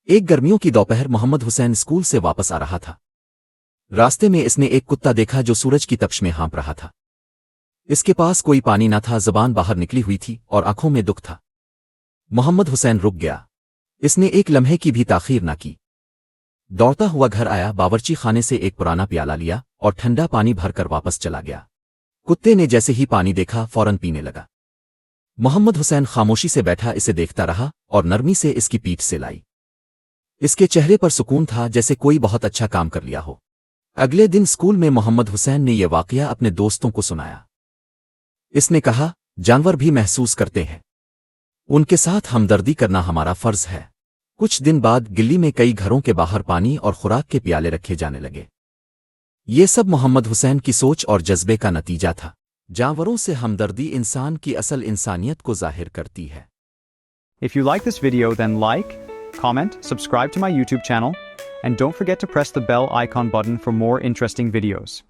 ایک گرمیوں کی دوپہر محمد حسین اسکول سے واپس آ رہا تھا۔ راستے میں اس نے ایک کتا دیکھا جو سورج کی تپش میں ہانپ رہا تھا۔ اس کے پاس کوئی پانی نہ تھا، زبان باہر نکلی ہوئی تھی اور آنکھوں میں دکھ تھا۔ محمد حسین رک گیا۔ اس نے ایک لمحے کی بھی تاخیر نہ کی۔ دوڑتا ہوا گھر آیا، باورچی خانے سے ایک پرانا پیالہ لیا اور ٹھنڈا پانی بھر کر واپس چلا گیا۔ کتے نے جیسے ہی پانی دیکھا فوراً پینے لگا۔ محمد حسین خاموشی سے بیٹھا اسے دیکھتا رہا اور نرمی سے اس کی پیٹھ سے لائی۔ اس کے چہرے پر سکون تھا، جیسے کوئی بہت اچھا کام کر لیا ہو۔ اگلے دن اسکول میں محمد حسین نے یہ واقعہ اپنے دوستوں کو سنایا۔ اس نے کہا، جانور بھی محسوس کرتے ہیں، ان کے ساتھ ہمدردی کرنا ہمارا فرض ہے۔ کچھ دن بعد گلی میں کئی گھروں کے باہر پانی اور خوراک کے پیالے رکھے جانے لگے۔ یہ سب محمد حسین کی سوچ اور جذبے کا نتیجہ تھا۔ جانوروں سے ہمدردی انسان کی اصل انسانیت کو ظاہر کرتی ہے۔ If you like this video, then like, comment, subscribe to my YouTube channel, and don't forget to press the bell icon button for more interesting videos.